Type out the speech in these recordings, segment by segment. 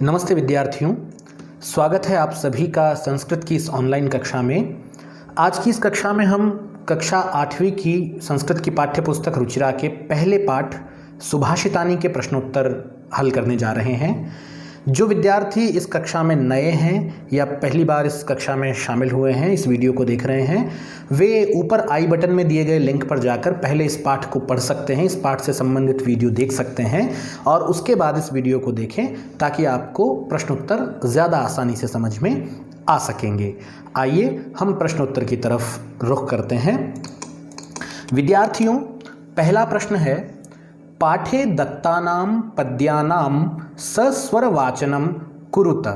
नमस्ते विद्यार्थियों, स्वागत है आप सभी का संस्कृत की इस ऑनलाइन कक्षा में। आज की इस कक्षा में हम कक्षा 8वीं की संस्कृत की पाठ्यपुस्तक रुचिरा के पहले पाठ सुभाषितानी के प्रश्नोत्तर हल करने जा रहे हैं। जो विद्यार्थी इस कक्षा में नए हैं या पहली बार इस कक्षा में शामिल हुए हैं, इस वीडियो को देख रहे हैं, वे ऊपर आई बटन में दिए गए लिंक पर जाकर पहले इस पाठ को पढ़ सकते हैं, इस पाठ से संबंधित वीडियो देख सकते हैं और उसके बाद इस वीडियो को देखें ताकि आपको प्रश्नोत्तर ज़्यादा आसानी से समझ में आ सकेंगे। आइए हम प्रश्नोत्तर की तरफ रुख करते हैं। विद्यार्थियों, पहला प्रश्न है, पाठे दत्तानां पद्यानां सस्वर वाचनम कुरुत।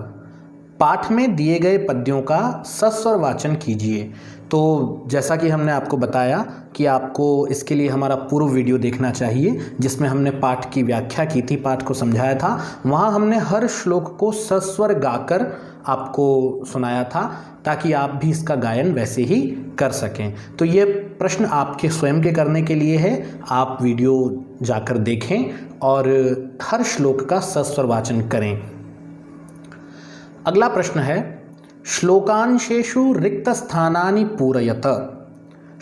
पाठ में दिए गए पद्यों का सस्वर वाचन कीजिए। तो जैसा कि हमने आपको बताया कि आपको इसके लिए हमारा पूर्व वीडियो देखना चाहिए जिसमें हमने पाठ की व्याख्या की थी, पाठ को समझाया था। वहाँ हमने हर श्लोक को सस्वर गाकर आपको सुनाया था ताकि आप भी इसका गायन वैसे ही कर सकें। तो ये प्रश्न आपके स्वयं के करने के लिए है, आप वीडियो जाकर देखें और हर श्लोक का सस्वर वाचन करें। अगला प्रश्न है, श्लोकांशेषु रिक्त स्थानानि पूरयत।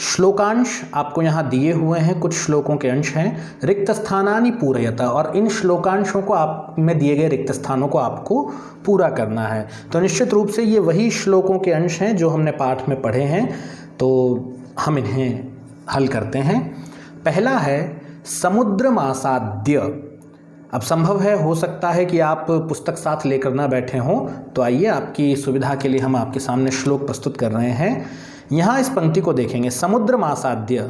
श्लोकांश आपको यहाँ दिए हुए हैं, कुछ श्लोकों के अंश हैं। रिक्त स्थानानि पूरयत, और इन श्लोकांशों को आप में दिए गए रिक्त स्थानों को आपको पूरा करना है। तो निश्चित रूप से ये वही श्लोकों के अंश हैं जो हमने पाठ में पढ़े हैं, तो हम इन्हें हल करते हैं। पहला है समुद्रमासाद्य। अब संभव है, हो सकता है कि आप पुस्तक साथ लेकर ना बैठे हों, तो आइए आपकी सुविधा के लिए हम आपके सामने श्लोक प्रस्तुत कर रहे हैं। यहाँ इस पंक्ति को देखेंगे, समुद्रमासाद्य,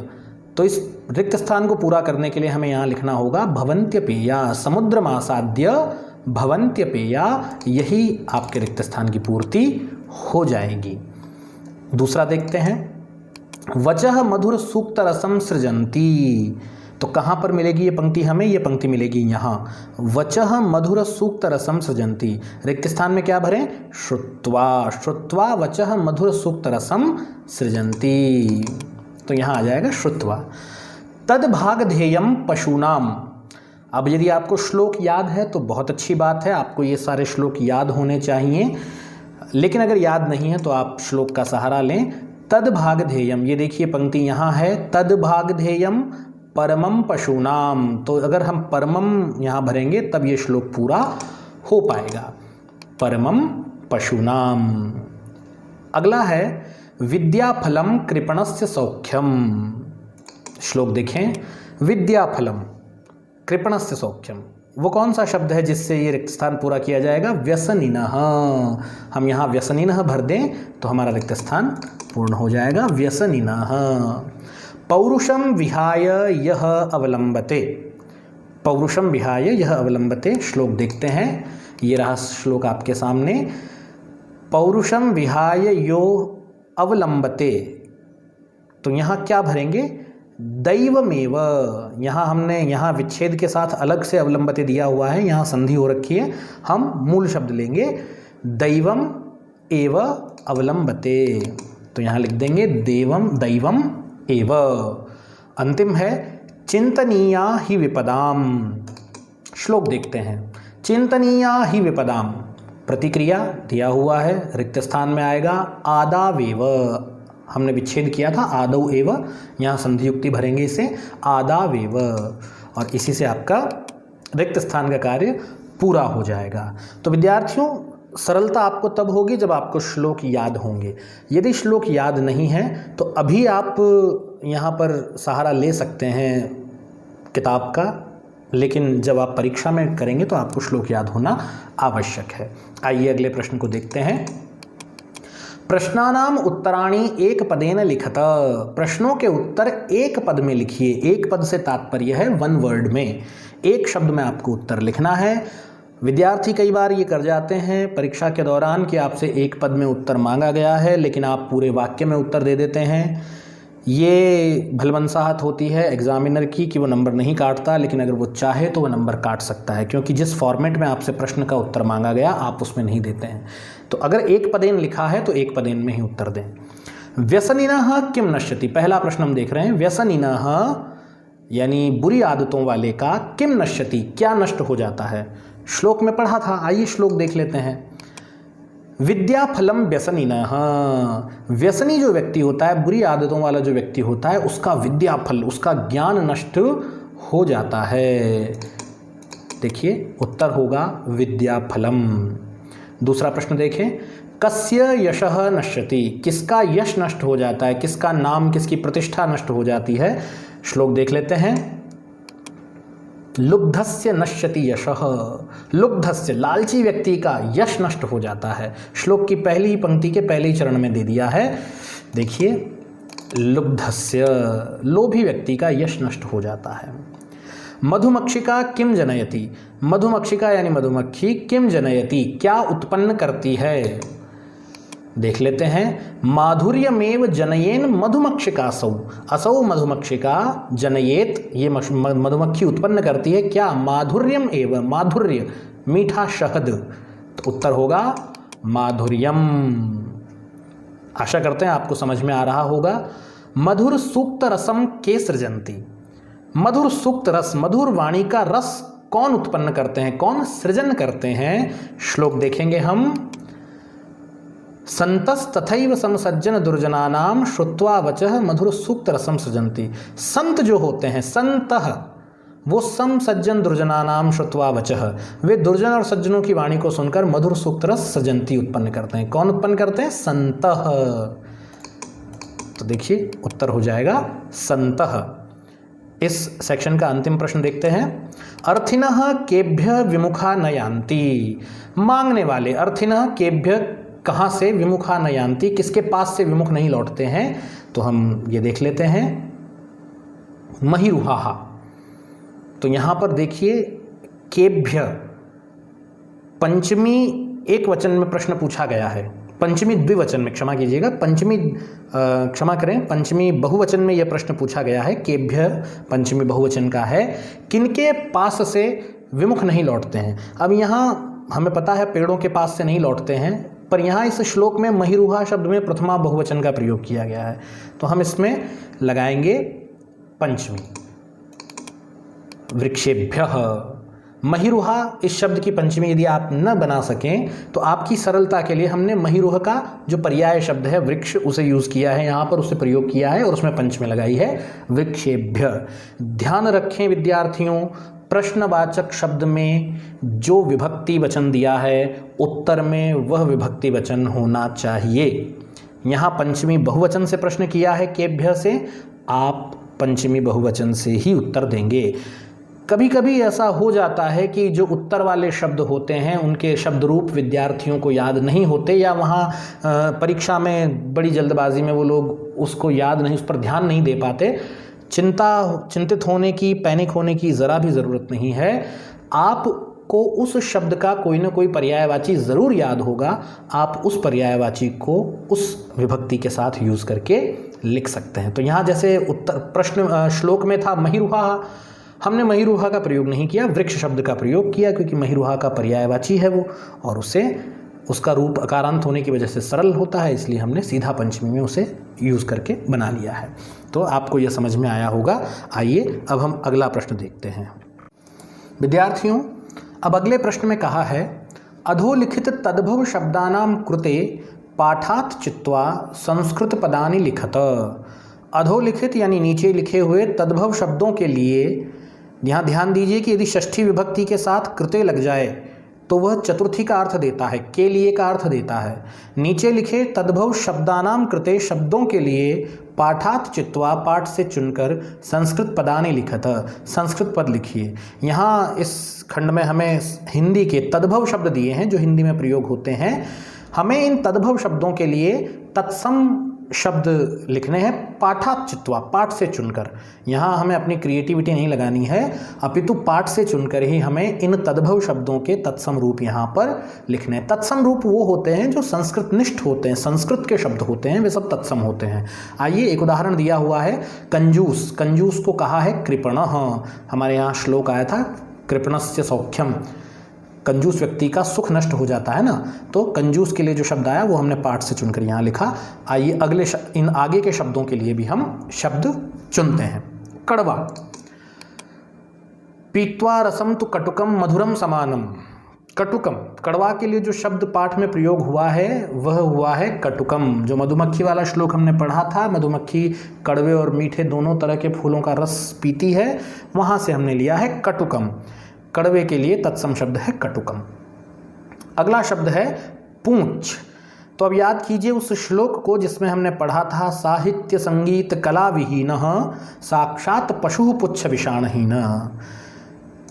तो इस रिक्त स्थान को पूरा करने के लिए हमें यहाँ लिखना होगा भवन्त्यपेया। समुद्रमासाद्य भवन्त्यपेया, यही आपके रिक्त स्थान की पूर्ति हो जाएगी। दूसरा देखते हैं, वचः मधुर सूक्त रसम सृजन्ति। तो कहाँ पर मिलेगी ये पंक्ति हमें? ये पंक्ति मिलेगी यहाँ, वचः मधुर सूक्त रसम सृजन्ति। रिक्त स्थान में क्या भरें? श्रुत्वा। श्रुत्वा वचः मधुर सूक्त रसम सृजन्ति, तो यहाँ आ जाएगा श्रुत्वा। तद भाग ध्येयम पशूनाम। अब यदि आपको श्लोक याद है तो बहुत अच्छी बात है, आपको ये सारे श्लोक याद होने चाहिए, लेकिन अगर याद नहीं है तो आप श्लोक का सहारा लें। तद भाग ध्येयम, ये देखिए पंक्ति यहाँ है, तद भाग ध्येयम परमम पशूनाम। तो अगर हम परमम यहाँ भरेंगे तब ये श्लोक पूरा हो पाएगा, परमम पशूनाम। अगला है विद्याफलम कृपणस्य सौख्यम। श्लोक देखें, विद्याफलम कृपणस्य सौख्यम, वो कौन सा शब्द है जिससे ये रिक्त स्थान पूरा किया जाएगा? व्यसनिनः। हम यहाँ व्यसनिनः भर दें तो हमारा रिक्त स्थान पूर्ण हो जाएगा, व्यसनिनः। पौरुषम विहाय यह अवलंबते। पौरुषम विहाय यह अवलंबते, श्लोक देखते हैं, ये रहा श्लोक आपके सामने। पौरुषम विहाय यो अवलंबते, तो यहाँ क्या भरेंगे? दैवमेव। यहाँ हमने यहाँ विच्छेद के साथ अलग से अवलंबते दिया हुआ है, यहाँ संधि हो रखी है, हम मूल शब्द लेंगे दैवम एव अवलंबते, तो यहाँ लिख देंगे देवम दैवम एव। अंतिम है चिंतनीया ही विपदाम। श्लोक देखते हैं, चिंतनीया ही विपदाम, प्रतिक्रिया दिया हुआ है, रिक्त स्थान में आएगा आदावेव। हमने विच्छेद किया था आदौ एव, यहाँ संधि युक्ति भरेंगे इसे आदावेव, और इसी से आपका रिक्त स्थान का कार्य पूरा हो जाएगा। तो विद्यार्थियों, सरलता आपको तब होगी जब आपको श्लोक याद होंगे। यदि श्लोक याद नहीं है तो अभी आप यहाँ पर सहारा ले सकते हैं किताब का, लेकिन जब आप परीक्षा में करेंगे तो आपको श्लोक याद होना आवश्यक है। आइए अगले प्रश्न को देखते हैं। प्रश्नानाम उत्तराणि एक पदेन लिखत। प्रश्नों के उत्तर एक पद में लिखिए। एक पद से तात्पर्य है वन वर्ड में, एक शब्द में आपको उत्तर लिखना है। विद्यार्थी कई बार ये कर जाते हैं परीक्षा के दौरान कि आपसे एक पद में उत्तर मांगा गया है लेकिन आप पूरे वाक्य में उत्तर दे देते हैं। ये भलमनसाहत होती है एग्जामिनर की कि वो नंबर नहीं काटता, लेकिन अगर वो चाहे तो वो नंबर काट सकता है, क्योंकि जिस फॉर्मेट में आपसे प्रश्न का उत्तर मांगा गया आप उसमें नहीं देते हैं। तो अगर एक पदेन लिखा है तो एक पदेन में ही उत्तर दें। व्यसनिनः किम नश्यति, पहला प्रश्न हम देख रहे हैं। व्यसनिनः यानी बुरी आदतों वाले का किम नश्यति, क्या नष्ट हो जाता है। श्लोक में पढ़ा था, आइए श्लोक देख लेते हैं। विद्या फलम व्यसनी न, हाँ, व्यसनी जो व्यक्ति होता है, बुरी आदतों वाला जो व्यक्ति होता है, उसका विद्या फल, उसका ज्ञान नष्ट हो जाता है। देखिए उत्तर होगा विद्या फलम। दूसरा प्रश्न देखें, कस्य यशः नश्यति, किसका यश नष्ट हो जाता है, किसका नाम, किसकी प्रतिष्ठा नष्ट हो जाती है। श्लोक देख लेते हैं। लुब्धस्य नश्यति यशः, लुब्धस्य लालची व्यक्ति का यश नष्ट हो जाता है। श्लोक की पहली पंक्ति के पहले ही चरण में दे दिया है। देखिए लुब्धस्य, लोभी व्यक्ति का यश नष्ट हो जाता है। मधुमक्षिका किम जनयति, मधुमक्षिका यानी मधुमक्खी, किम जनयति, क्या उत्पन्न करती है। देख लेते हैं। माधुर्यमेव जनयेन मधुमक्षिकासौ, असौ मधुमक्षिका जनयेत, ये मधुमक्खी उत्पन्न करती है क्या, माधुर्यम एव, माधुर्य मीठा शहद, तो उत्तर होगा माधुर्यम। आशा करते हैं आपको समझ में आ रहा होगा। मधुर सूक्त रसम के सृजंती, मधुर सूक्त रस, मधुर वाणी का रस कौन उत्पन्न करते हैं, कौन सृजन करते हैं। श्लोक देखेंगे हम। संतस तथैव समसज्जन दुर्जनानाम श्रुत्वा वचः मधुर सूक्त रसम सृजंती। संत जो होते हैं, संतः, वो सम सज्जन दुर्जनानाम श्रुत्वा वचः, वे दुर्जन और सज्जनों की वाणी को सुनकर मधुर सूक्त रस सृजंती उत्पन्न करते हैं। कौन उत्पन्न करते हैं, संतः। तो देखिए उत्तर हो जाएगा संतः। इस सेक्शन का अंतिम प्रश्न देखते हैं। अर्थिनः केभ्य विमुखा न यान्ति, मांगने वाले, अर्थिनः केभ्य कहाँ से, विमुखा न यान्ति, किसके पास से विमुख नहीं लौटते हैं। तो हम ये देख लेते हैं। महिरुहा, तो यहाँ पर देखिए केभ्य, पंचमी एक वचन में प्रश्न पूछा गया है, पंचमी द्विवचन में, क्षमा कीजिएगा, क्षमा करें, पंचमी बहुवचन में यह प्रश्न पूछा गया है। केभ्य पंचमी बहुवचन का है, किनके पास से विमुख नहीं लौटते हैं। अब यहाँ हमें पता है पेड़ों के पास से नहीं लौटते हैं, पर यहाँ इस श्लोक में महिरुहा शब्द में प्रथमा बहुवचन का प्रयोग किया गया है, तो हम इसमें लगाएंगे पंचमी। वृक्षेभ्यः, महिरुहा इस शब्द की पंचमी यदि आप न बना सकें तो आपकी सरलता के लिए हमने महिरुह का जो पर्याय शब्द है वृक्ष, उसे यूज़ किया है यहाँ पर, उसे प्रयोग किया है और उसमें पंचमी लगाई है वृक्षेभ्य। ध्यान रखें विद्यार्थियों, प्रश्नवाचक शब्द में जो विभक्ति वचन दिया है उत्तर में वह विभक्ति वचन होना चाहिए। यहाँ पंचमी बहुवचन से प्रश्न किया है केभ्य से, आप पंचमी बहुवचन से ही उत्तर देंगे। कभी कभी ऐसा हो जाता है कि जो उत्तर वाले शब्द होते हैं उनके शब्द रूप विद्यार्थियों को याद नहीं होते, या वहाँ परीक्षा में बड़ी जल्दबाजी में वो लोग उसको याद नहीं, उस पर ध्यान नहीं दे पाते। चिंतित होने की, पैनिक होने की ज़रा भी ज़रूरत नहीं है। आपको उस शब्द का कोई ना कोई पर्यायवाची ज़रूर याद होगा, आप उस पर्यायवाची को उस विभक्ति के साथ यूज़ करके लिख सकते हैं। तो यहाँ जैसे उत्तर प्रश्न श्लोक में था महिरुहा, हमने महिरुहा का प्रयोग नहीं किया, वृक्ष शब्द का प्रयोग किया, क्योंकि महिरुहा का पर्यायवाची है वो, और उसका रूप अकारांत होने की वजह से सरल होता है, इसलिए हमने सीधा पंचमी में उसे यूज़ करके बना लिया है। तो आपको यह समझ में आया होगा। आइए अब हम अगला प्रश्न देखते हैं। विद्यार्थियों, अब अगले प्रश्न में कहा है, अधोलिखित तद्भव शब्दानां कृते पाठात् चित्वा संस्कृत पदानि लिखत। अधोलिखित यानी नीचे लिखे हुए तद्भव शब्दों के लिए यहाँ ध्यान दीजिए कि यदि षष्ठी विभक्ति के साथ कृते लग जाए तो वह चतुर्थी का अर्थ देता है, के लिए का अर्थ देता है। नीचे लिखे तद्भव शब्दानाम कृते, शब्दों के लिए पाठात् चित्वा, पाठ से चुनकर संस्कृत पदानि लिखत, संस्कृत पद लिखिए। यहाँ इस खंड में हमें हिंदी के तद्भव शब्द दिए हैं जो हिंदी में प्रयोग होते हैं। हमें इन तद्भव शब्दों के लिए तत्सम शब्द लिखने हैं, पाठात् चित्वा, पाठ से चुनकर। यहाँ हमें अपनी क्रिएटिविटी नहीं लगानी है, अपितु पाठ से चुनकर ही हमें इन तद्भव शब्दों के तत्सम रूप यहाँ पर लिखने हैं। तत्सम रूप वो होते हैं जो संस्कृत निष्ठ होते हैं, संस्कृत के शब्द होते हैं, वे सब तत्सम होते हैं। आइए एक उदाहरण दिया हुआ है, कंजूस, कंजूस को कहा है कृपणः। हमारे यहाँ श्लोक आया था कृपणस्य सौख्यम, कंजूस व्यक्ति का सुख नष्ट हो जाता है ना, तो कंजूस के लिए जो शब्द आया वो हमने पाठ से चुनकर यहाँ लिखा। आइए अगले इन आगे के शब्दों के लिए भी हम शब्द चुनते हैं। कड़वा, पीत्वा रसम तु कटुकम मधुरम समानम, कटुकम, कड़वा के लिए जो शब्द पाठ में प्रयोग हुआ है वह हुआ है कटुकम। जो मधुमक्खी वाला श्लोक हमने पढ़ा था, मधुमक्खी कड़वे और मीठे दोनों तरह के फूलों का रस पीती है, वहाँ से हमने लिया है कटुकम। कड़वे के लिए तत्सम शब्द है कटुकम। अगला शब्द है पूंछ। तो अब याद कीजिए उस श्लोक को जिसमें हमने पढ़ा था, साहित्य संगीत कला विहीन साक्षात पशु पुच्छ विषाणहीन।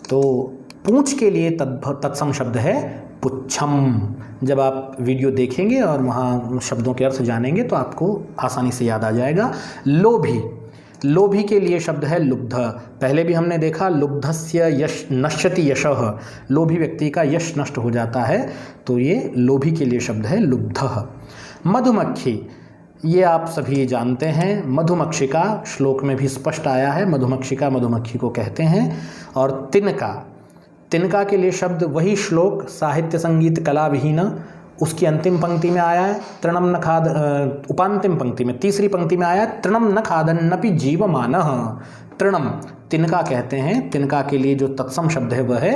तो पूंछ के लिए तत्सम शब्द है पुच्छम। जब आप वीडियो देखेंगे और वहाँ शब्दों के अर्थ जानेंगे तो आपको आसानी से याद आ जाएगा। लोभी, लोभी के लिए शब्द है लुब्ध। पहले भी हमने देखा लुब्धस्य यश नश्यति यशः, लोभी व्यक्ति का यश नष्ट हो जाता है, तो ये लोभी के लिए शब्द है लुब्धः। मधुमक्खी, ये आप सभी जानते हैं, मधुमक्षिका श्लोक में भी स्पष्ट आया है, मधुमक्षिका मधुमक्खी को कहते हैं। और तिनका, तिनका के लिए शब्द वही श्लोक साहित्य संगीत कला विहीन, उसकी अंतिम पंक्ति में आया है तृणम न खाद, उपांतिम पंक्ति में तीसरी पंक्ति में आया है तृणम न खादन्नपि जीवमानः। तृणम तिनका कहते हैं, तिनका के लिए जो तत्सम शब्द है वह है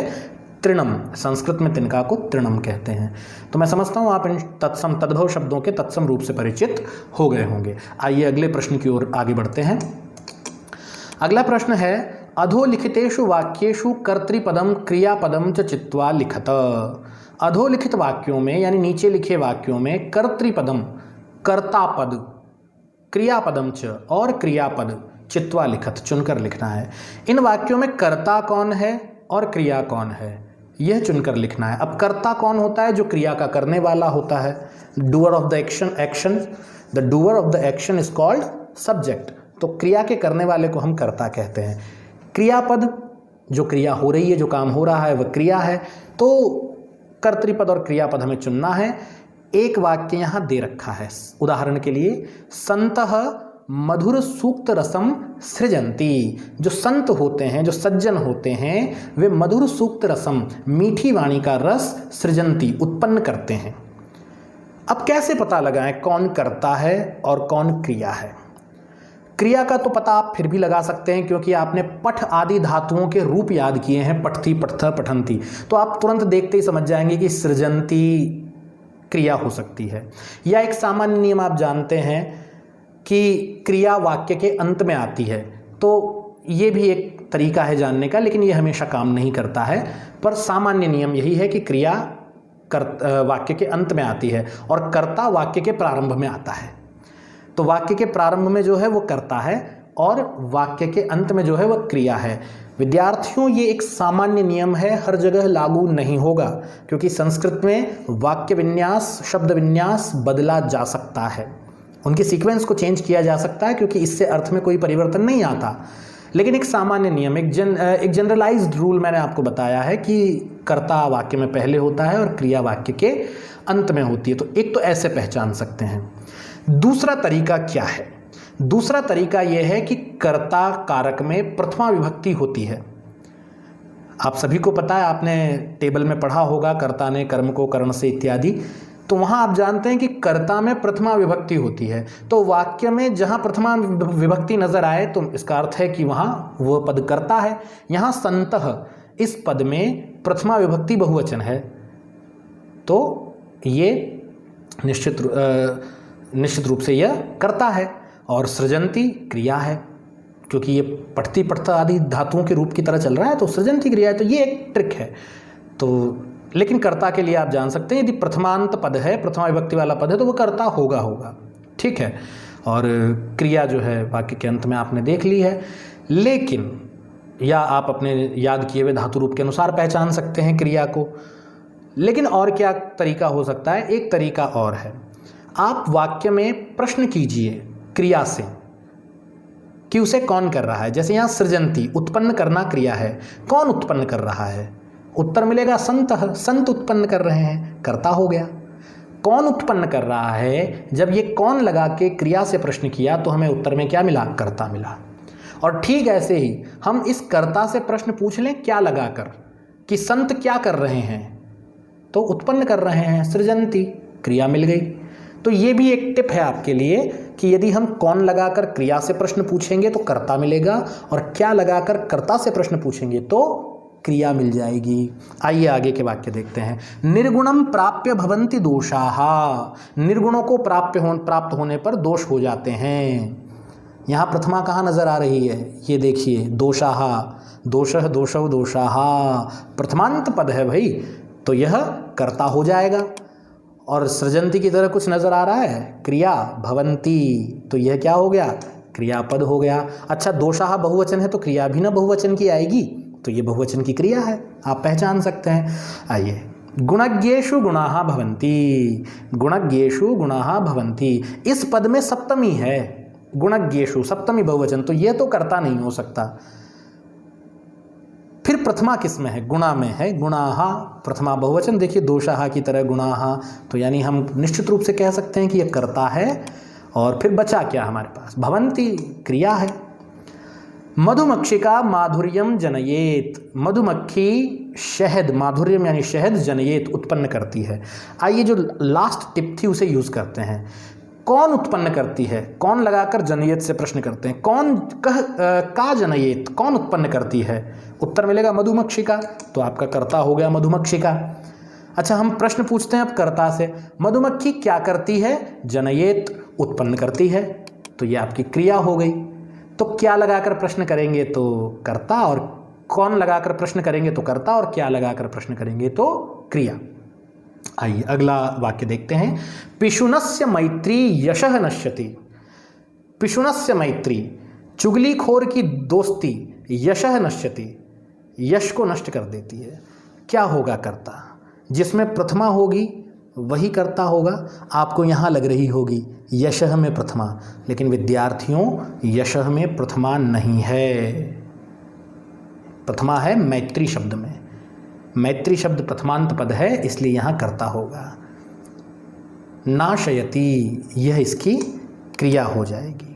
तृणम। संस्कृत में तिनका को तृणम कहते हैं। तो मैं समझता हूँ आप इन तत्सम तद्भव शब्दों के तत्सम रूप से परिचित हो गए होंगे। आइए अगले प्रश्न की ओर आगे बढ़ते हैं। अगला प्रश्न है, अधोलिखितेषु वाक्येषु कर्तृपदम क्रियापदम च चित्वा लिखत। अधोलिखित वाक्यों में यानी नीचे लिखे वाक्यों में कर्तृपदम कर्ता पद, क्रियापदम च और क्रियापद चित्वा लिखत चुनकर लिखना है। इन वाक्यों में कर्ता कौन है और क्रिया कौन है यह चुनकर लिखना है। अब कर्ता कौन होता है? जो क्रिया का करने वाला होता है, doer of the action. The doer of the action is called subject. तो क्रिया के करने वाले को हम कर्ता कहते हैं। क्रियापद, जो क्रिया हो रही है, जो काम हो रहा है वह क्रिया है। तो कर्तृपद और क्रियापद हमें चुनना है। एक वाक्य यहाँ दे रखा है, उदाहरण के लिए, संतः मधुर सूक्त रसम सृजंती। जो संत होते हैं, जो सज्जन होते हैं, वे मधुर सूक्त रसम मीठी वाणी का रस सृजंती उत्पन्न करते हैं। अब कैसे पता लगाएं कौन कर्ता है और कौन क्रिया है? क्रिया का तो पता आप फिर भी लगा सकते हैं क्योंकि आपने पठ आदि धातुओं के रूप याद किए हैं, पठती पठथ पठंती। तो आप तुरंत देखते ही समझ जाएंगे कि सृजंती क्रिया हो सकती है। या एक सामान्य नियम आप जानते हैं कि क्रिया वाक्य के अंत में आती है, तो ये भी एक तरीका है जानने का, लेकिन ये हमेशा काम नहीं करता है। पर सामान्य नियम यही है कि क्रिया वाक्य के अंत में आती है और कर्ता वाक्य के प्रारंभ में आता है। तो वाक्य के प्रारंभ में जो है वो कर्ता है और वाक्य के अंत में जो है वह क्रिया है। विद्यार्थियों, ये एक सामान्य नियम है, हर जगह लागू नहीं होगा क्योंकि संस्कृत में वाक्य विन्यास, शब्द विन्यास बदला जा सकता है, उनके सीक्वेंस को चेंज किया जा सकता है क्योंकि इससे अर्थ में कोई परिवर्तन नहीं आता। लेकिन एक सामान्य नियम, एक जनरलाइज्ड रूल मैंने आपको बताया है कि कर्ता वाक्य में पहले होता है और क्रिया वाक्य के अंत में होती है। तो एक तो ऐसे पहचान सकते हैं। दूसरा तरीका क्या है? दूसरा तरीका यह है कि कर्ता कारक में प्रथमा विभक्ति होती है। आप सभी को पता है, आपने टेबल में पढ़ा होगा कर्ता ने कर्म को करण से इत्यादि। तो वहां आप जानते हैं कि कर्ता में प्रथमा विभक्ति होती है। तो वाक्य में जहां प्रथमा विभक्ति नजर आए तो इसका अर्थ है कि वहां वह पद कर्ता है। यहां संतः, इस पद में प्रथमा विभक्ति बहुवचन है, तो ये निश्चित रूप से यह कर्ता है। और सृजंती क्रिया है, क्योंकि ये पठती पठत आदि धातुओं के रूप की तरह चल रहा है तो सृजंती क्रिया है। तो ये एक ट्रिक है। तो लेकिन कर्ता के लिए आप जान सकते हैं, यदि प्रथमांत पद है, प्रथमा विभक्ति वाला पद है, तो वह कर्ता होगा। ठीक है। और क्रिया जो है वाक्य के अंत में आपने देख ली है। लेकिन या आप अपने याद किए हुए धातु रूप के अनुसार पहचान सकते हैं क्रिया को। लेकिन और क्या तरीका हो सकता है? एक तरीका और है, आप वाक्य में प्रश्न कीजिए क्रिया से कि उसे कौन कर रहा है। जैसे यहाँ सृजंती, उत्पन्न करना क्रिया है, कौन उत्पन्न कर रहा है? उत्तर मिलेगा संतः, संत उत्पन्न कर रहे हैं, कर्ता हो गया। कौन उत्पन्न कर रहा है, जब ये कौन लगा के क्रिया से प्रश्न किया तो हमें उत्तर में क्या मिला? कर्ता मिला। और ठीक ऐसे ही हम इस कर्ता से प्रश्न पूछ लें क्या लगाकर कि संत क्या कर रहे हैं, तो उत्पन्न कर रहे हैं, सृजंती, क्रिया मिल गई। तो ये भी एक टिप है आपके लिए कि यदि हम कौन लगाकर क्रिया से प्रश्न पूछेंगे तो कर्ता मिलेगा, और क्या लगाकर कर्ता से प्रश्न पूछेंगे तो क्रिया मिल जाएगी। आइए आगे के वाक्य देखते हैं। निर्गुणम प्राप्य भवन्ति दोषाः, निर्गुणों को प्राप्त होने पर दोष हो जाते हैं। यहाँ प्रथमा कहाँ नजर आ रही है? ये देखिए, दोषाः, दोषः दोषौ दोषाः, प्रथमांत पद है भाई, तो यह कर्ता हो जाएगा। और सृजंती की तरह कुछ नजर आ रहा है, क्रिया भवन्ति, तो यह क्या हो गया? क्रियापद हो गया। अच्छा, दोषाः बहुवचन है तो क्रिया भी ना बहुवचन की आएगी, तो ये बहुवचन की क्रिया है, आप पहचान सकते हैं। आइए, गुणज्ञेषु गुणाः भवन्ति, गुणज्ञेषु गुणाः भवन्ति, इस पद में सप्तमी है, गुणज्ञेषु सप्तमी बहुवचन, तो ये तो कर्ता नहीं हो सकता। फिर प्रथमा किस में है? गुणा में है, गुणाः प्रथमा बहुवचन, देखिए दोषाः की तरह गुणाः, तो यानी हम निश्चित रूप से कह सकते हैं कि यह कर्ता है। और फिर बचा क्या हमारे पास? भवन्ति क्रिया है। मधुमक्षिका माधुर्यम जनयेत, मधुमक्खी शहद, माधुर्यम यानी शहद, जनयेत उत्पन्न करती है। आइए जो लास्ट टिप थी उसे यूज करते हैं। कौन उत्पन्न करती है? कौन लगाकर जनयेत से प्रश्न करते हैं। कौन का जनयेत, कौन उत्पन्न करती है? उत्तर मिलेगा मधुमक्षिका, तो आपका कर्ता हो गया मधुमक्षिका। अच्छा, हम प्रश्न पूछते हैं अब कर्ता से, मधुमक्खी क्या करती है? जनयेत उत्पन्न करती है, तो ये आपकी क्रिया हो गई। तो क्या लगाकर प्रश्न करेंगे तो कर्ता, और कौन लगाकर प्रश्न करेंगे तो कर्ता, और क्या लगाकर प्रश्न करेंगे तो क्रिया। आइए अगला वाक्य देखते हैं। पिशुनस्य मैत्री यशः नश्यति, पिशुनस्य मैत्री, चुगलीखोर की दोस्ती, यशः नश्यति, यश को नष्ट कर देती है। क्या होगा कर्ता? जिसमें प्रथमा होगी वही कर्ता होगा। आपको यहाँ लग रही होगी यशः में प्रथमा, लेकिन विद्यार्थियों यशः में प्रथमा नहीं है, प्रथमा है मैत्री शब्द में। मैत्री शब्द प्रथमांत पद है, इसलिए यहाँ कर्ता होगा। नाशयति, यह इसकी क्रिया हो जाएगी।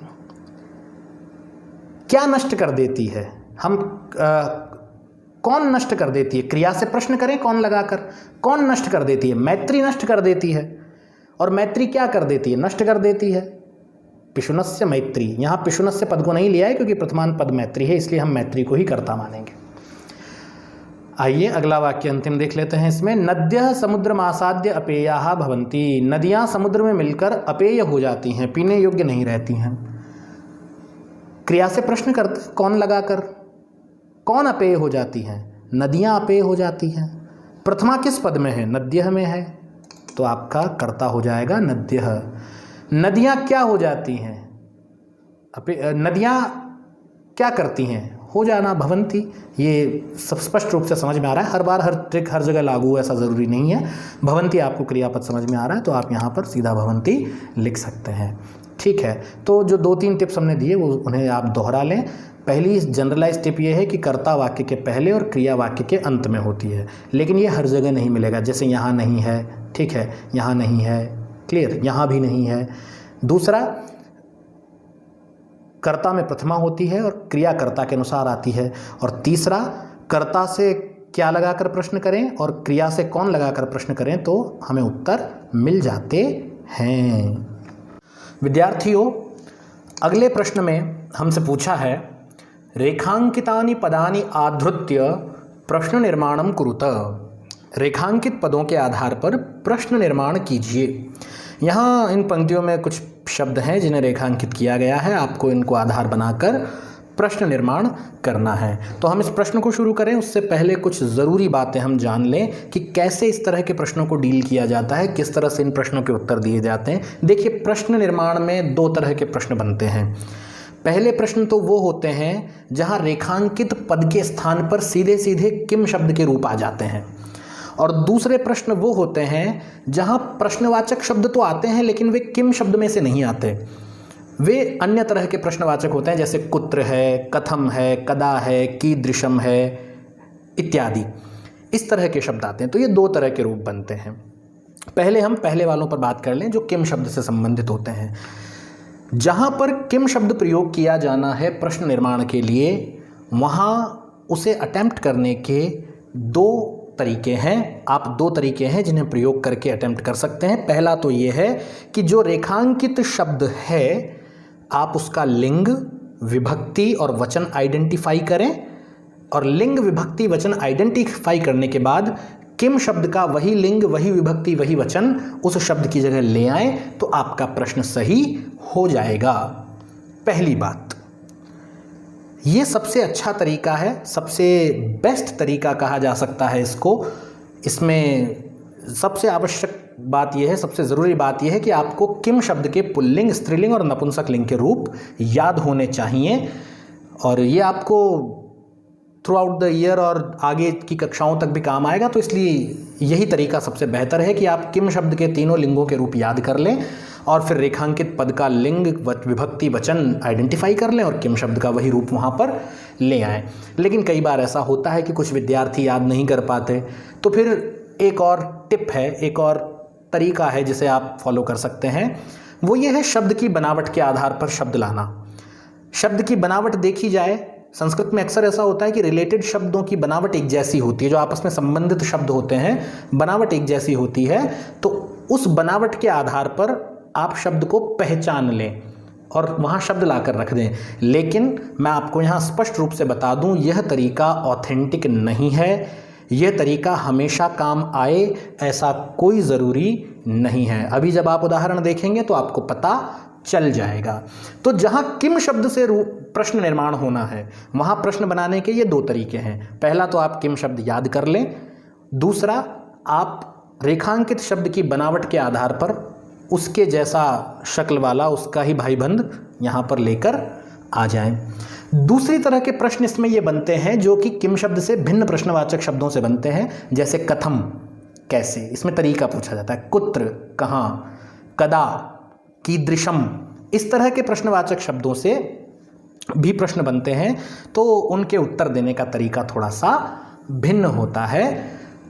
क्या नष्ट कर देती है? हम कौन नष्ट कर देती है? क्रिया से प्रश्न करें कौन लगाकर, कौन नष्ट कर देती है? मैत्री नष्ट कर देती है। और मैत्री क्या कर देती है? नष्ट कर देती है। पिशुनस्य मैत्री, यहाँ पिशुनस्य पद को नहीं लिया है क्योंकि प्रथमांत पद मैत्री है, इसलिए हम मैत्री को ही कर्ता मानेंगे। आइए अगला वाक्य अंतिम देख लेते हैं इसमें। नद्यः समुद्रमासाद्य अपेयाः भवन्ति, नदियाँ समुद्र में मिलकर अपेय हो जाती हैं, पीने योग्य नहीं रहती हैं। क्रिया से प्रश्न करते कौन लगाकर, कौन अपेय हो जाती हैं? नदियाँ अपेय हो जाती हैं। प्रथमा किस पद में है? नद्यः में है, तो आपका कर्ता हो जाएगा नद्यः। नदियाँ क्या हो जाती हैं? नदियाँ क्या करती हैं? हो जाना, भवंती। ये सब स्पष्ट रूप से समझ में आ रहा है। हर बार हर ट्रिक हर जगह लागू ऐसा ज़रूरी नहीं है। भवंती आपको क्रियापद समझ में आ रहा है तो आप यहाँ पर सीधा भवंती लिख सकते हैं। ठीक है, तो जो 2-3 टिप्स हमने दिए वो उन्हें आप दोहरा लें। पहली जनरलाइज टिप ये है कि कर्ता वाक्य के पहले और क्रिया वाक्य के अंत में होती है, लेकिन ये हर जगह नहीं मिलेगा। जैसे यहाँ नहीं है, ठीक है, यहाँ नहीं है, क्लियर, यहाँ भी नहीं है। दूसरा, कर्ता में प्रथमा होती है और क्रिया कर्ता के अनुसार आती है। और तीसरा, कर्ता से क्या लगाकर प्रश्न करें और क्रिया से कौन लगाकर प्रश्न करें तो हमें उत्तर मिल जाते हैं। विद्यार्थियों, अगले प्रश्न में हमसे पूछा है, रेखांकितानि पदानि आधृत्य प्रश्न निर्माणम कुरुत, रेखांकित पदों के आधार पर प्रश्न निर्माण कीजिए। यहाँ इन पंक्तियों में कुछ शब्द हैं जिन्हें रेखांकित किया गया है, आपको इनको आधार बनाकर प्रश्न निर्माण करना है। तो हम इस प्रश्न को शुरू करें उससे पहले कुछ ज़रूरी बातें हम जान लें कि कैसे इस तरह के प्रश्नों को डील किया जाता है, किस तरह से इन प्रश्नों के उत्तर दिए जाते हैं। देखिए, प्रश्न निर्माण में 2 तरह के प्रश्न बनते हैं। पहले प्रश्न तो वो होते हैं जहाँ रेखांकित पद के स्थान पर सीधे सीधे किम शब्द के रूप आ जाते हैं, और दूसरे प्रश्न वो होते हैं जहाँ प्रश्नवाचक शब्द तो आते हैं लेकिन वे किम शब्द में से नहीं आते, वे अन्य तरह के प्रश्नवाचक होते हैं, जैसे कुत्र है, कथम है, कदा है, कीदृशम है इत्यादि। इस तरह के शब्द आते हैं। तो ये 2 तरह के रूप बनते हैं। पहले हम पहले वालों पर बात कर लें जो किम शब्द से संबंधित होते हैं। जहाँ पर किम शब्द प्रयोग किया जाना है प्रश्न निर्माण के लिए, वहाँ उसे अटेम्प्ट करने के 2 तरीके हैं। आप 2 तरीके हैं जिन्हें प्रयोग करके अटेम्प्ट कर सकते हैं। पहला तो ये है कि जो रेखांकित शब्द है आप उसका लिंग, विभक्ति और वचन आइडेंटिफाई करें। और लिंग विभक्ति वचन आइडेंटिफाई करने के बाद किम शब्द का वही लिंग, वही विभक्ति, वही वचन उस शब्द की जगह ले आए तो आपका प्रश्न सही हो जाएगा। पहली बात, ये सबसे अच्छा तरीका है, सबसे बेस्ट तरीका कहा जा सकता है इसको। इसमें सबसे आवश्यक बात यह है, सबसे ज़रूरी बात यह है कि आपको किम शब्द के पुल्लिंग, स्त्रीलिंग और नपुंसक लिंग के रूप याद होने चाहिए। और ये आपको थ्रू आउट द ईयर और आगे की कक्षाओं तक भी काम आएगा, तो इसलिए यही तरीका सबसे बेहतर है कि आप किम शब्द के तीनों लिंगों के रूप याद कर लें और फिर रेखांकित पद का लिंग, विभक्ति, वचन आइडेंटिफाई कर लें और किम शब्द का वही रूप वहाँ पर ले आएँ। लेकिन कई बार ऐसा होता है कि कुछ विद्यार्थी याद नहीं कर पाते, तो फिर एक और टिप है, एक और तरीका है जिसे आप फॉलो कर सकते हैं। वो ये है शब्द की बनावट के आधार पर शब्द लाना। शब्द की बनावट देखी जाए, संस्कृत में अक्सर ऐसा होता है कि रिलेटेड शब्दों की बनावट एक जैसी होती है, जो आपस में संबंधित शब्द होते हैं बनावट एक जैसी होती है, तो उस बनावट के आधार पर आप शब्द को पहचान लें और वहाँ शब्द लाकर रख दें। लेकिन मैं आपको यहाँ स्पष्ट रूप से बता दूँ, यह तरीका ऑथेंटिक नहीं है। यह तरीका हमेशा काम आए ऐसा कोई ज़रूरी नहीं है। अभी जब आप उदाहरण देखेंगे तो आपको पता चल जाएगा। तो जहाँ किम शब्द से प्रश्न निर्माण होना है, वहाँ प्रश्न बनाने के ये दो तरीके हैं। पहला तो आप किम शब्द याद कर लें, दूसरा आप रेखांकित शब्द की बनावट के आधार पर उसके जैसा शक्ल वाला, उसका ही भाईबंद यहाँ पर लेकर आ जाएं। दूसरी तरह के प्रश्न इसमें ये बनते हैं जो कि किम शब्द से भिन्न प्रश्नवाचक शब्दों से बनते हैं, जैसे कथम, कैसे, इसमें तरीका पूछा जाता है, कुत्र, कहाँ, कदा, कीदृशम, इस तरह के प्रश्नवाचक शब्दों से भी प्रश्न बनते हैं। तो उनके उत्तर देने का तरीका थोड़ा सा भिन्न होता है।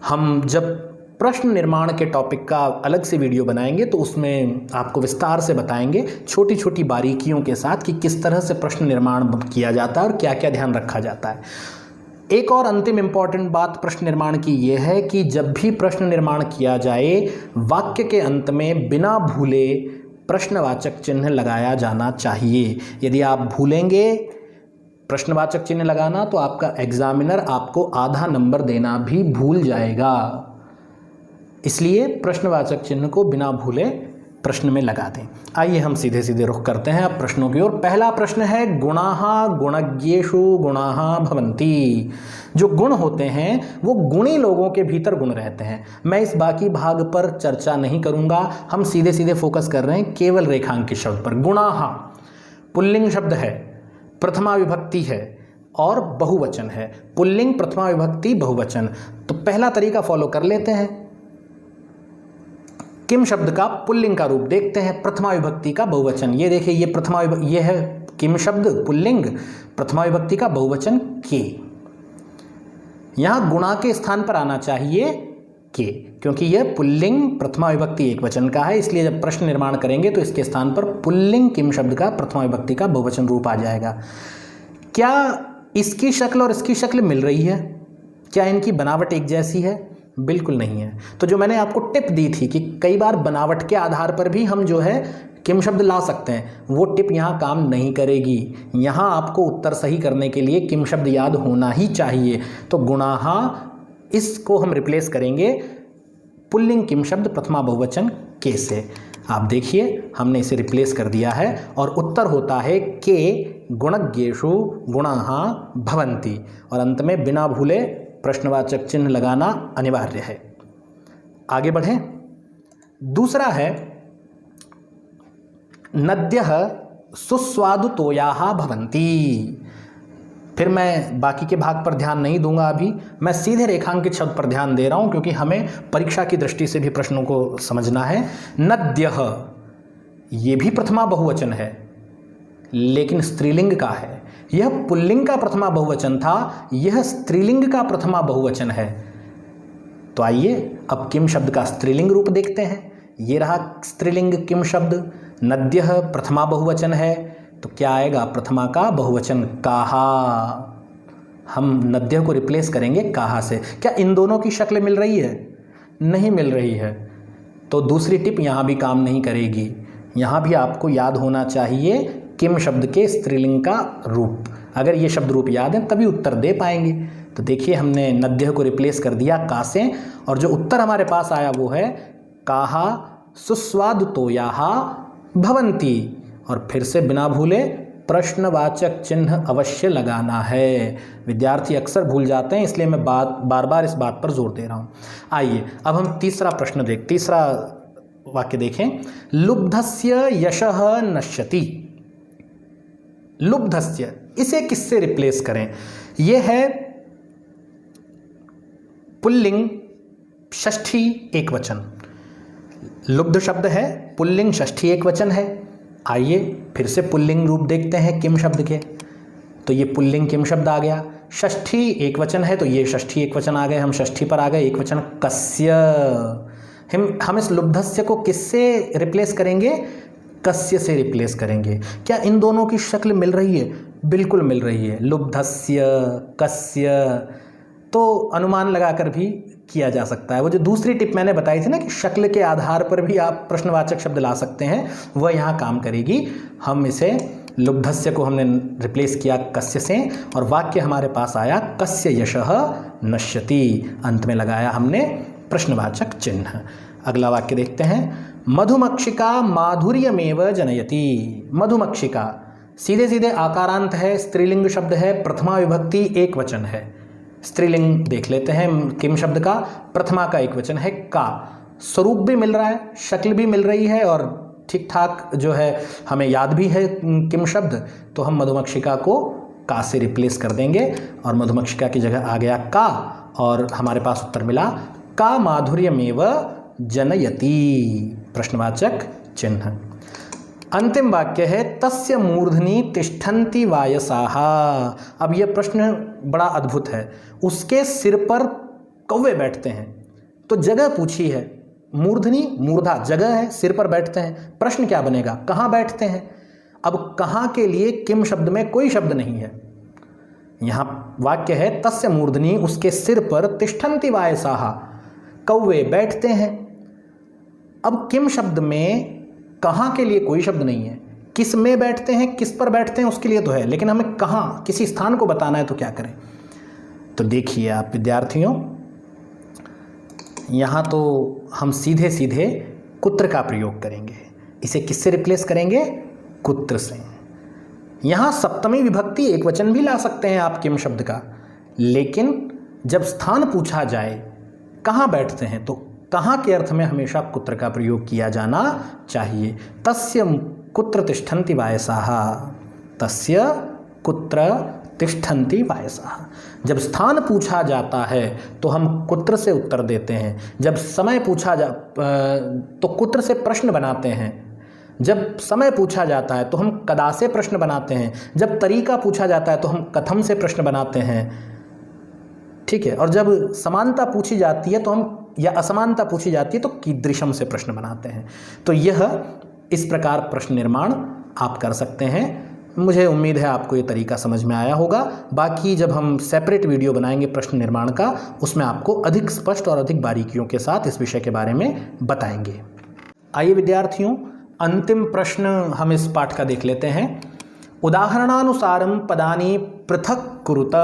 हम जब प्रश्न निर्माण के टॉपिक का अलग से वीडियो बनाएंगे तो उसमें आपको विस्तार से बताएंगे छोटी छोटी बारीकियों के साथ कि किस तरह से प्रश्न निर्माण किया जाता है और क्या क्या ध्यान रखा जाता है। एक और अंतिम इम्पॉर्टेंट बात प्रश्न निर्माण की यह है कि जब भी प्रश्न निर्माण किया जाए, वाक्य के अंत में बिना भूले प्रश्नवाचक चिन्ह लगाया जाना चाहिए। यदि आप भूलेंगे प्रश्नवाचक चिन्ह लगाना तो आपका एग्जामिनर आपको आधा नंबर देना भी भूल जाएगा। इसलिए प्रश्नवाचक चिन्ह को बिना भूले प्रश्न में लगा दें। आइए हम सीधे सीधे रुख करते हैं अब प्रश्नों की ओर। पहला प्रश्न है, गुणाः गुणज्ञेषु गुणाः भवन्ति। जो गुण होते हैं वो गुणी लोगों के भीतर गुण रहते हैं। मैं इस बाकी भाग पर चर्चा नहीं करूंगा, हम सीधे सीधे फोकस कर रहे हैं केवल रेखांकित शब्द पर। गुणाः पुल्लिंग शब्द है, प्रथमा विभक्ति है और बहुवचन है। पुल्लिंग, प्रथमा विभक्ति, बहुवचन। तो पहला तरीका फॉलो कर लेते हैं। किम शब्द का पुल्लिंग का रूप देखते हैं, प्रथमा विभक्ति का बहुवचन। ये देखिए, ये प्रथमा ये है किम शब्द पुल्लिंग, प्रथमा विभक्ति का बहुवचन के। यहां गुणा के स्थान पर आना चाहिए के, क्योंकि यह पुल्लिंग प्रथमा विभक्ति एक वचन का है, इसलिए जब प्रश्न निर्माण करेंगे तो इसके स्थान पर पुल्लिंग किम शब्द का प्रथमा विभक्ति का बहुवचन रूप आ जाएगा। क्या इसकी शक्ल और इसकी शक्ल मिल रही है? क्या इनकी बनावट एक जैसी है? बिल्कुल नहीं है। तो जो मैंने आपको टिप दी थी कि कई बार बनावट के आधार पर भी हम जो है किम शब्द ला सकते हैं, वो टिप यहाँ काम नहीं करेगी। यहाँ आपको उत्तर सही करने के लिए किम शब्द याद होना ही चाहिए। तो गुणाः, इसको हम रिप्लेस करेंगे पुल्लिंग किम शब्द प्रथमा बहुवचन के से। आप देखिए हमने इसे रिप्लेस कर दिया है और उत्तर होता है के गुणज्ञेषु गुणाः भवन्ति। और अंत में बिना भूले प्रश्नवाचक चिन्ह लगाना अनिवार्य है। आगे बढ़ें। दूसरा है, नद्यः सुस्वादु तोयाः भवन्ति। फिर मैं बाकी के भाग पर ध्यान नहीं दूंगा, अभी मैं सीधे रेखांकित शब्द पर ध्यान दे रहा हूं क्योंकि हमें परीक्षा की दृष्टि से भी प्रश्नों को समझना है। नद्यः, ये भी प्रथमा बहुवचन है लेकिन स्त्रीलिंग का है। यह पुल्लिंग का प्रथमा बहुवचन था, यह स्त्रीलिंग का प्रथमा बहुवचन है। तो आइए अब किम शब्द का स्त्रीलिंग रूप देखते हैं। ये रहा स्त्रीलिंग किम शब्द। नद्यः प्रथमा बहुवचन है, तो क्या आएगा? प्रथमा का बहुवचन काहा। हम नद्यः को रिप्लेस करेंगे काहा से। क्या इन दोनों की शक्ल मिल रही है? नहीं मिल रही है। तो दूसरी टिप यहाँ भी काम नहीं करेगी। यहाँ भी आपको याद होना चाहिए किम शब्द के स्त्रीलिंग का रूप। अगर ये शब्द रूप याद है तभी उत्तर दे पाएंगे। तो देखिए हमने नद्य को रिप्लेस कर दिया का से, और जो उत्तर हमारे पास आया वो है काहा सुस्वादुतोयाः भवन्ति। और फिर से बिना भूले प्रश्नवाचक चिन्ह अवश्य लगाना है। विद्यार्थी अक्सर भूल जाते हैं, इसलिए मैं बार बार इस बात पर जोर दे रहा हूँ। आइए अब हम तीसरा वाक्य देखें। लुब्धस्य यशः नश्यति। लुब्धस्य, इसे किससे रिप्लेस करें? यह है पुल्लिंग षष्ठी एकवचन। लुब्ध शब्द है, पुल्लिंग षष्ठी एकवचन है। आइए फिर से पुल्लिंग रूप देखते हैं किम शब्द के। तो ये पुल्लिंग किम शब्द आ गया। षष्ठी एकवचन है तो ये षष्ठी एकवचन आ गए, हम षष्ठी पर आ गए। एकवचन कस्य। हम इस लुब्धस्य को किससे रिप्लेस करेंगे? कस्य से रिप्लेस करेंगे। क्या इन दोनों की शक्ल मिल रही है? बिल्कुल मिल रही है। लुब्धस्य कस्य, तो अनुमान लगाकर भी किया जा सकता है। वो जो दूसरी टिप मैंने बताई थी ना कि शक्ल के आधार पर भी आप प्रश्नवाचक शब्द ला सकते हैं, वह यहाँ काम करेगी। हम इसे लुब्धस्य को हमने रिप्लेस किया कस्य से, और वाक्य हमारे पास आया कस्य यशः नश्यति। अंत में लगाया हमने प्रश्नवाचक चिन्ह। अगला वाक्य देखते हैं। मधुमक्षिका माधुर्यमेव जनयति। मधुमक्षिका सीधे सीधे आकारांत है, स्त्रीलिंग शब्द है, प्रथमा विभक्ति एक वचन है। स्त्रीलिंग देख लेते हैं किम शब्द का। प्रथमा का एक वचन है का। स्वरूप भी मिल रहा है, शक्ल भी मिल रही है, और ठीक ठाक जो है हमें याद भी है किम शब्द। तो हम मधुमक्षिका को का से रिप्लेस कर देंगे, और मधुमक्षिका की जगह आ गया का, और हमारे पास उत्तर मिला का माधुर्यमेव जनयति। प्रश्नवाचक चिन्ह। अंतिम वाक्य है तस्य मूर्धनि तिष्ठन्ति वायसाः। अब यह प्रश्न बड़ा अद्भुत है। उसके सिर पर कौवे बैठते हैं। तो जगह पूछी है। मूर्धनि, मूर्धा जगह है, सिर पर बैठते हैं। प्रश्न क्या बनेगा? कहाँ बैठते हैं? अब कहाँ के लिए किम शब्द में कोई शब्द नहीं है। यहाँ वाक्य है तस्य मूर्धनि, उसके सिर पर तिष्ठन्ति वायसाः, कौवे बैठते हैं। अब किम शब्द में कहाँ के लिए कोई शब्द नहीं है। किस में बैठते हैं, किस पर बैठते हैं उसके लिए तो है, लेकिन हमें कहाँ, किसी स्थान को बताना है तो क्या करें? तो देखिए आप विद्यार्थियों, यहाँ तो हम सीधे सीधे कुत्र का प्रयोग करेंगे। इसे किससे रिप्लेस करेंगे? कुत्र से। यहाँ सप्तमी विभक्ति एक वचन भी ला सकते हैं आप किम शब्द का, लेकिन जब स्थान पूछा जाए कहाँ बैठते हैं तो कहाँ के अर्थ में हमेशा कुत्र का प्रयोग किया जाना चाहिए। तस्य कुत्र तिष्ठन्ति वायसाः। तस्य कुत्र तिष्ठन्ति वायसाः। जब स्थान पूछा जाता है तो हम कुत्र से उत्तर देते हैं। जब समय पूछा तो कुत्र से प्रश्न बनाते हैं। जब समय पूछा जाता है तो हम कदा से प्रश्न बनाते हैं। जब तरीका पूछा जाता है तो हम कथम से प्रश्न बनाते हैं। ठीक है। और जब समानता पूछी जाती है तो हम, या असमानता पूछी जाती है तो कीदृशम से प्रश्न बनाते हैं। तो यह इस प्रकार प्रश्न निर्माण आप कर सकते हैं। मुझे उम्मीद है आपको ये तरीका समझ में आया होगा। बाकी जब हम सेपरेट वीडियो बनाएंगे प्रश्न निर्माण का, उसमें आपको अधिक स्पष्ट और अधिक बारीकियों के साथ इस विषय के बारे में बताएंगे। आइए विद्यार्थियों, अंतिम प्रश्न हम इस पाठ का देख लेते हैं। उदाहरणानुसारम पदानि पृथक कुरुत।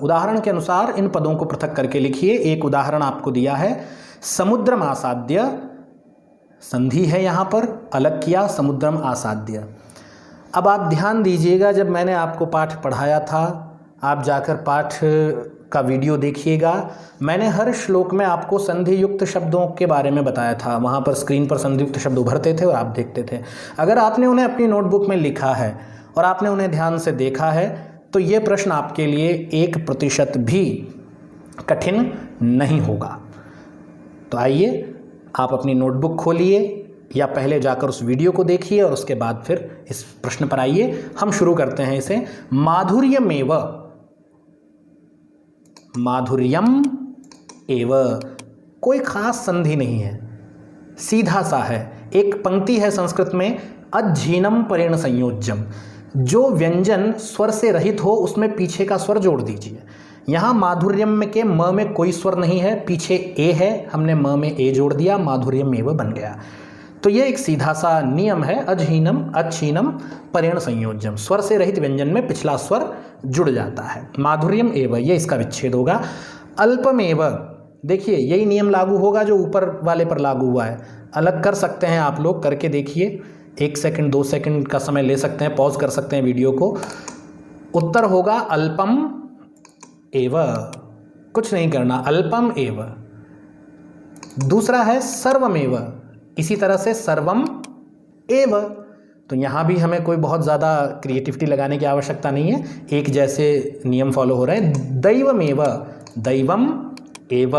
उदाहरण के अनुसार इन पदों को पृथक करके लिखिए। एक उदाहरण आपको दिया है, समुद्रम आसाद्य। संधि है यहाँ पर, अलग किया, समुद्रम आसाद्य। अब आप ध्यान दीजिएगा, जब मैंने आपको पाठ पढ़ाया था, आप जाकर पाठ का वीडियो देखिएगा। मैंने हर श्लोक में आपको संधि युक्त शब्दों के बारे में बताया था। वहाँ पर स्क्रीन पर संधि युक्त शब्द उभरते थे और आप देखते थे। अगर आपने उन्हें अपनी नोटबुक में लिखा है और आपने उन्हें ध्यान से देखा है तो ये प्रश्न आपके लिए 1% भी कठिन नहीं होगा। तो आइए आप अपनी नोटबुक खोलिए या पहले जाकर उस वीडियो को देखिए और उसके बाद फिर इस प्रश्न पर आइए। हम शुरू करते हैं इसे। माधुर्यमेव, माधुर्यम एव, कोई खास संधि नहीं है, सीधा सा है। एक पंक्ति है संस्कृत में, अज्झीनम परेण संयोज्यम। जो व्यंजन स्वर से रहित हो उसमें पीछे का स्वर जोड़ दीजिए। यहाँ माधुर्यम के म में कोई स्वर नहीं है, पीछे ए है, हमने म में ए जोड़ दिया, माधुर्यमेव बन गया। तो ये एक सीधा सा नियम है, अजहीनम अच्छीनम परेण संयोज्यम, स्वर से रहित व्यंजन में पिछला स्वर जुड़ जाता है। माधुर्यम एव, ये इसका विच्छेद होगा। अल्पमेव, देखिए यही नियम लागू होगा जो ऊपर वाले पर लागू हुआ है। अलग कर सकते हैं आप लोग, करके देखिए, 1 सेकंड 2 सेकंड का समय ले सकते हैं, पॉज कर सकते हैं वीडियो को। उत्तर होगा अल्पम एव, कुछ नहीं करना, अल्पम एव। दूसरा है सर्वमेव, इसी तरह से सर्वम एव। तो यहाँ भी हमें कोई बहुत ज़्यादा क्रिएटिविटी लगाने की आवश्यकता नहीं है, एक जैसे नियम फॉलो हो रहे हैं। दैवमेव, दैवम एव।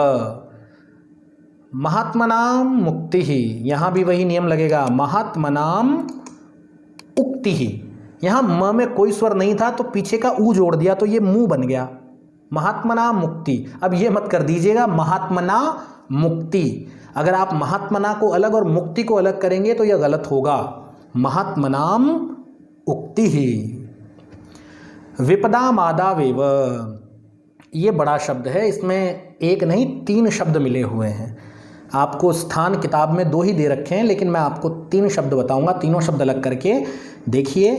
महात्मनाम मुक्ति ही, यहाँ भी वही नियम लगेगा, महात्मनाम उक्ति ही। यहाँ म में कोई स्वर नहीं था तो पीछे का ऊ जोड़ दिया तो ये मुंह बन गया, महात्मना मुक्ति। अब ये मत कर दीजिएगा महात्मना मुक्ति, अगर आप महात्मना को अलग और मुक्ति को अलग करेंगे तो यह गलत होगा। महात्मनाम उक्ति ही। विपदा मादावेव, ये बड़ा शब्द है, इसमें एक नहीं 3 शब्द मिले हुए हैं। आपको स्थान किताब में 2 ही दे रखे हैं, लेकिन मैं आपको 3 शब्द बताऊंगा, तीनों शब्द अलग करके देखिए।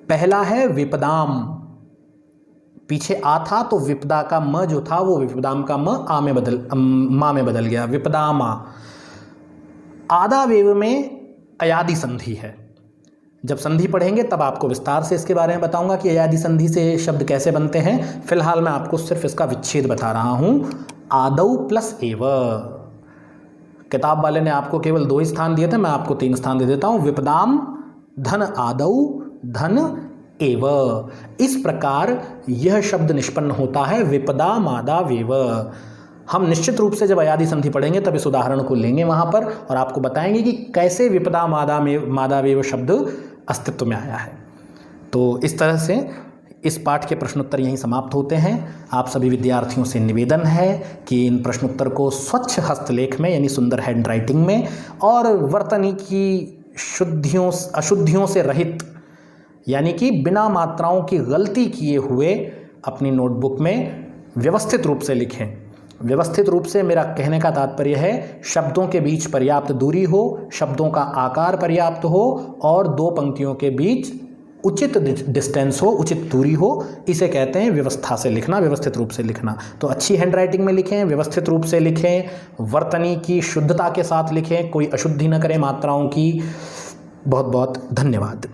पहला है विपदाम, पीछे आ था तो विपदा का म जो था वो विपदाम का म आ में माँ में बदल गया, विपदामा। आदावेव में अयादि संधि है, जब संधि पढ़ेंगे तब आपको विस्तार से इसके बारे में बताऊंगा कि अयादि संधि से शब्द कैसे बनते हैं। फिलहाल मैं आपको सिर्फ इसका विच्छेद बता रहा हूँ। आदौ प्लस एव, किताब वाले ने आपको केवल 2 ही स्थान दिए थे, मैं आपको 3 स्थान दे देता हूँ। विपदाम धन आदौ धन एव, इस प्रकार यह शब्द निष्पन्न होता है, विपदा मादावेव। हम निश्चित रूप से जब अयादि संधि पढ़ेंगे तब इस उदाहरण को लेंगे वहाँ पर और आपको बताएंगे कि कैसे विपदा मादावेव शब्द अस्तित्व में आया है। तो इस तरह से इस पाठ के प्रश्नोत्तर यहीं समाप्त होते हैं। आप सभी विद्यार्थियों से निवेदन है कि इन प्रश्नोत्तर को स्वच्छ हस्तलेख में यानी सुंदर हैंडराइटिंग में और वर्तनी की अशुद्धियों से रहित यानी कि बिना मात्राओं की गलती किए हुए अपनी नोटबुक में व्यवस्थित रूप से लिखें। व्यवस्थित रूप से मेरा कहने का तात्पर्य है शब्दों के बीच पर्याप्त दूरी हो, शब्दों का आकार पर्याप्त हो और 2 पंक्तियों के बीच उचित डिस्टेंस हो, उचित दूरी हो। इसे कहते हैं व्यवस्था से लिखना, व्यवस्थित रूप से लिखना। तो अच्छी हैंडराइटिंग में लिखें, व्यवस्थित रूप से लिखें, वर्तनी की शुद्धता के साथ लिखें, कोई अशुद्धि न करें मात्राओं की। बहुत बहुत धन्यवाद।